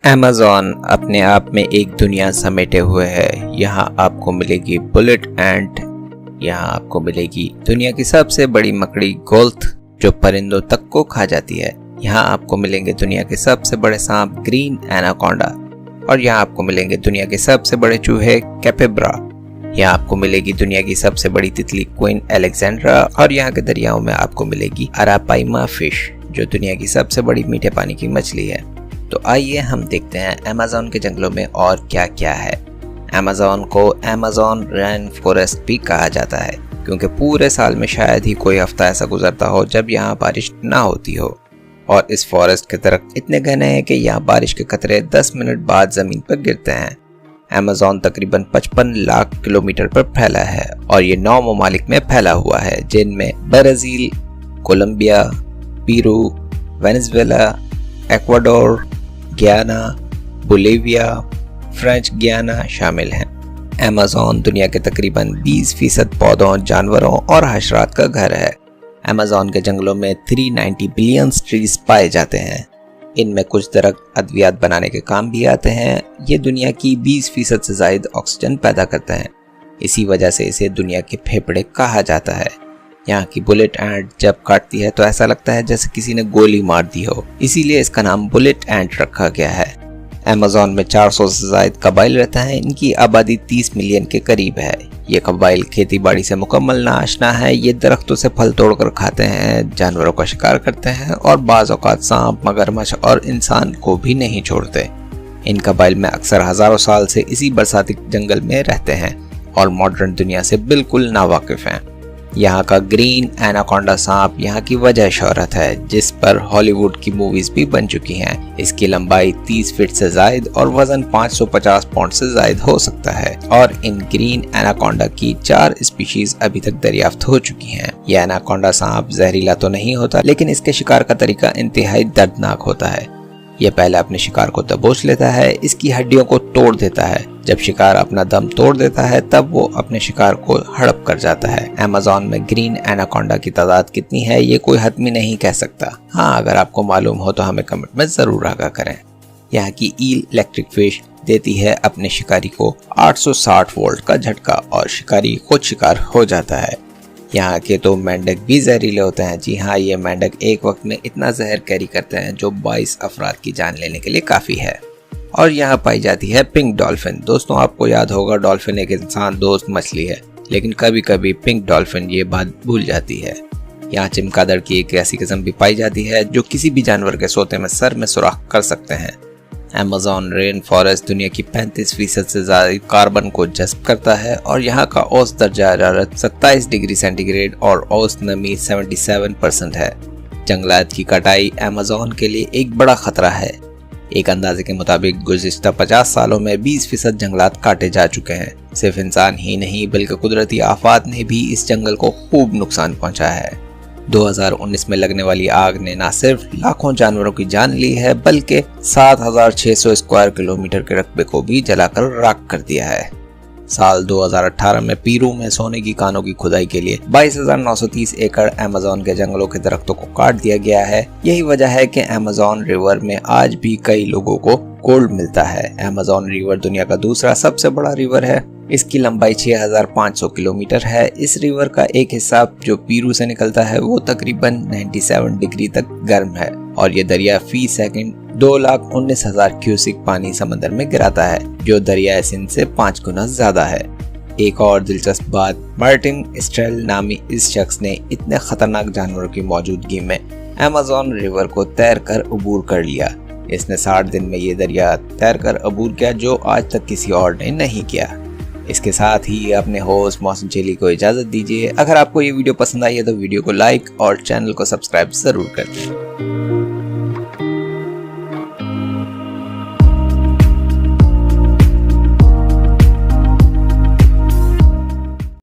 Amazon अपने आप में एक दुनिया समेटे हुए है। यहाँ आपको मिलेगी बुलेट एंट, यहाँ आपको मिलेगी दुनिया की सबसे बड़ी मकड़ी गोल्थ जो परिंदों तक को खा जाती है। यहाँ आपको मिलेंगे दुनिया के सबसे बड़े सांप ग्रीन एनाकोंडा और यहाँ आपको मिलेंगे दुनिया के सबसे बड़े चूहे कैपिब्रा। यहाँ आपको मिलेगी दुनिया की सबसे बड़ी तितली क्वीन अलेक्जेंड्रा और यहाँ के दरियाओं में आपको मिलेगी अरापाइमा फिश जो दुनिया की सबसे बड़ी मीठे पानी की मछली है। तो आइए हम देखते हैं अमेज़न के जंगलों में और क्या क्या है। अमेज़न को अमेज़न रेन फॉरेस्ट भी कहा जाता है क्योंकि पूरे साल में शायद ही कोई हफ्ता ऐसा गुजरता हो जब यहाँ बारिश ना होती हो और इस फॉरेस्ट के दरख्त इतने घने हैं कि यहाँ बारिश के कतरे 10 मिनट बाद जमीन पर गिरते हैं। अमेज़न तकरीबन 55 लाख किलोमीटर पर फैला है और ये 9 ममालिक में फैला हुआ है जिनमें Brazil, Colombia, Peru, Venezuela, Ecuador, Guyana, Bolivia, French Guiana शामिल हैं। अमेज़न दुनिया के तकरीबन 20% पौधों, जानवरों और हशरात का घर है। अमेज़न के जंगलों में 390 बिलियन ट्रीज पाए जाते हैं। इनमें कुछ दरख्त अद्वियात बनाने के काम भी आते हैं। ये दुनिया की 20% से ज़ायद ऑक्सीजन पैदा करते हैं। इसी वजह से इसे दुनिया के फेफड़े कहा जाता है। यहाँ की बुलेट एंट जब काटती है तो ऐसा लगता है जैसे किसी ने गोली मार दी हो, इसीलिए इसका नाम बुलेट एंट रखा गया है। अमेज़न में 400 से ज़ायद कबाइल रहते हैं। इनकी आबादी 30 मिलियन के करीब है। ये कबाइल खेती बाड़ी से मुकम्मल नाआशना है। ये दरख्तों से फल तोड़कर खाते हैं, जानवरों का शिकार करते हैं और बाज़ औक़ात सांप, मगरमच्छ और इंसान को भी नहीं छोड़ते। इन कबाइल में अक्सर हज़ारों साल से इसी बरसाती जंगल में रहते हैं और मॉडर्न दुनिया से बिल्कुल नावाकिफ़ हैं। यहाँ का ग्रीन एनाकोंडा सांप यहाँ की वजह शोहरत है, जिस पर हॉलीवुड की मूवीज भी बन चुकी हैं। इसकी लंबाई 30 फीट से जायद और वजन 550 पाउंड से जायद हो सकता है और इन ग्रीन एनाकोंडा की 4 स्पीशीज अभी तक दरियाफ्त हो चुकी हैं। यह एनाकोंडा सांप जहरीला तो नहीं होता, लेकिन इसके शिकार का तरीका इंतहाई दर्दनाक होता है। यह पहले अपने शिकार को दबोच लेता है, इसकी हड्डियों को तोड़ देता है। जब शिकार अपना दम तोड़ देता है तब वो अपने शिकार को हड़प कर जाता है। अमेज़न में ग्रीन एनाकोंडा की तादाद कितनी है ये कोई हतमी नहीं कह सकता। हाँ, अगर आपको मालूम हो तो हमें कमेंट में जरूर आगाह करें। यहाँ की ईल इलेक्ट्रिक फिश देती है अपने शिकारी को 860 वोल्ट का झटका और शिकारी खुद शिकार हो जाता है। यहाँ के तो मेंढक भी जहरीले होते हैं। जी हाँ, ये मेंढक एक वक्त में इतना जहर कैरी करते हैं जो 22 अफराद की जान लेने के लिए काफ़ी है। और यहाँ पाई जाती है पिंक डॉल्फिन। दोस्तों, आपको याद होगा डॉल्फिन एक इंसान दोस्त मछली है, लेकिन कभी कभी पिंक डॉल्फिन ये बात भूल जाती है। यहाँ चमगादड़ की एक ऐसी किस्म भी पाई जाती है जो किसी भी जानवर के सोते में सर में सुराख कर सकते हैं। अमेज़न रेन फॉरेस्ट दुनिया की 35% से ज्यादा कार्बन को जज़्ब करता है और यहाँ का औसत दर्जा हरारत 27 डिग्री सेंटीग्रेड और औसत नमी 77% है। जंगलात की कटाई अमेज़न के लिए एक बड़ा खतरा है। एक अंदाजे के मुताबिक गुज़िश्ता 50 सालों में 20% जंगलात काटे जा चुके हैं। सिर्फ इंसान ही नहीं बल्कि कुदरती आफात ने भी इस जंगल को खूब नुकसान पहुंचा है। 2019 में लगने वाली आग ने न सिर्फ लाखों जानवरों की जान ली है बल्कि 7600 स्क्वायर किलोमीटर के रकबे को भी जलाकर राख कर दिया है। साल 2018 में पेरू में सोने की कानों की खुदाई के लिए 22,930 एकड़ अमेज़न के जंगलों के दरख्तों को काट दिया गया है। यही वजह है कि अमेज़न रिवर में आज भी कई लोगों को गोल्ड मिलता है। अमेज़न रिवर दुनिया का दूसरा सबसे बड़ा रिवर है। इसकी लंबाई 6500 किलोमीटर है। इस रिवर का एक हिस्सा जो पेरू से निकलता है वो तकरीबन 97 डिग्री तक गर्म है और ये दरिया फी सेकंड 2,19,000 क्यूसिक पानी समंदर में गिराता है जो दरिया सिंध से 5 गुना ज्यादा है। एक और दिलचस्प बात, मार्टिन स्ट्रेल नामी इस शख्स ने इतने खतरनाक जानवरों की मौजूदगी में अमेज़न रिवर को तैर कर अबूर कर लिया। इसने 60 दिन में ये दरिया तैर कर अबूर किया जो आज तक किसी और ने नहीं किया। इसके साथ ही अपने होस्ट मौसम चेली को इजाजत दीजिए। अगर आपको ये वीडियो पसंद आई है तो वीडियो को लाइक और चैनल को सब्सक्राइब जरूर कर दें।